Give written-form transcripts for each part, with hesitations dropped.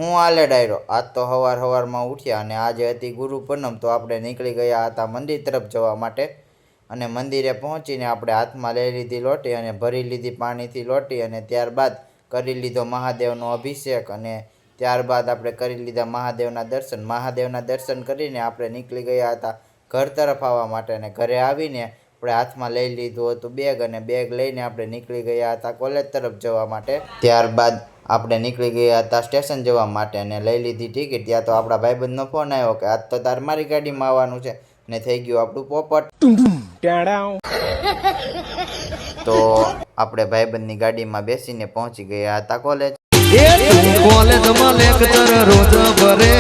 હું આલે ડાયરો આજ તો સવારમાં ઉઠ્યા અને આજે હતી ગુરુ પૂનમ, તો આપણે નીકળી ગયા હતા મંદિર તરફ જવા માટે। અને મંદિરે પહોંચીને આપણે હાથમાં લઈ લીધી લોટી અને ભરી લીધી પાણીથી લોટી, અને ત્યારબાદ કરી લીધો મહાદેવનો અભિષેક, અને ત્યારબાદ આપણે કરી લીધા મહાદેવના દર્શન કરીને આપણે નીકળી ગયા હતા ઘર તરફ આવવા માટે। અને ઘરે આવીને આપણે હાથમાં લઈ લીધું હતું બેગ, અને બેગ લઈને આપણે નીકળી ગયા હતા કોલેજ તરફ જવા માટે। ત્યારબાદ આપણે નીકળી ગયા હતા સ્ટેશન જવા માટે અને લઈ લીધી ટિકિટ। ત્યાં તો આપણા ભાઈબંધનો ફોન આવ્યો કે આજ તો તાર મારી ગાડીમાં આવવાનું છે, ને થઈ ગયું આપણું પોપટ। તો આપણે ભાઈબંધની ગાડીમાં બેસીને પહોંચી ગયા હતા કોલેજ। કોલેજમાં લેક્ચર રોજ ભરે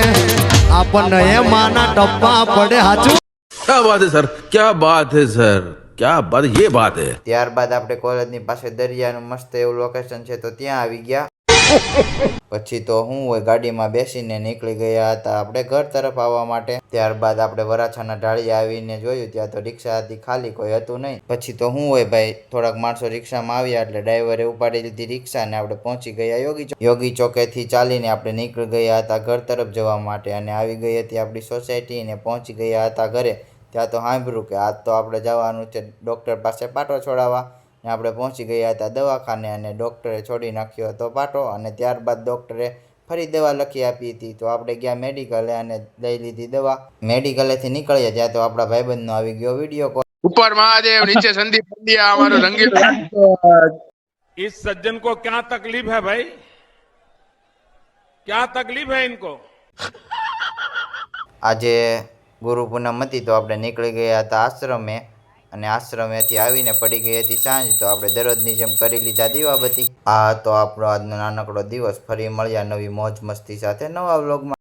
આપણને એમાંના ટપ્પા પડે હાચું। क्या बात है सर, क्या बात है सर, क्या बात, ये बात है। ત્યારબાદ આપણે કોલેજની પાસે દરિયાનું મસ્ત એવું લોકેશન છે, તો ત્યાં આવી ગયા। પછી તો હું હોય ગાડીમાં બેસીને નીકળી ગયા હતા આપણે ઘર તરફ આવવા માટે। ત્યારબાદ આપણે વરાછાના ઢાળિયા આવીને જોયું, ત્યાં તો રિક્ષા હતી ખાલી, કોઈ હતું નહીં। પછી તો હું હોય ભાઈ થોડાક માણસો રિક્ષામાં આવ્યા એટલે ડ્રાઈવરે ઉપાડી લીધી રિક્ષા અને આપણે પહોંચી ગયા યોગી ચોકેથી ચાલીને આપણે નીકળી ગયા હતા ઘર તરફ જવા માટે। અને આવી ગઈ હતી આપણી સોસાયટી અને પહોંચી ગયા હતા ઘરે। ત્યાં તો સાંભળ્યું કે આજ તો આપણે જવાનું છે ડૉક્ટર પાસે પાટો છોડાવવા, ને આપણે પહોંચી ગયા હતા દવાખાને અને ડૉક્ટરે છોડી નાખ્યો હતો પાટો। અને ત્યારબાદ ડૉક્ટરે ફરી દવા લખી આપી હતી, તો આપણે ગયા મેડિકલે અને લઈ લીધી દવા। મેડિકલેથી નીકળ્યા ત્યાં તો આપણા ભાઈબંધનો આવી ગયો વિડીયો કોલ। ऊपर महादेव नीचे संदीप पंड्या हमारो रंगील। इस सज्जन को क्या तकलीफ है भाई, क्या तकलीफ है इनको। આજે ગુરુ પૂનમ હતી તો આપણે નીકળી ગયા હતા આશ્રમે, અને આશ્રમેથી આવીને પડી ગઈ હતી સાંજ, તો આપણે દરરોજની જેમ કરી લીધા દીવાબત્તી। આ તો આપણો આજનો નાનકડો દિવસ। ફરી મળ્યા નવી મોજ મસ્તી સાથે નવા વ્લોગમાં।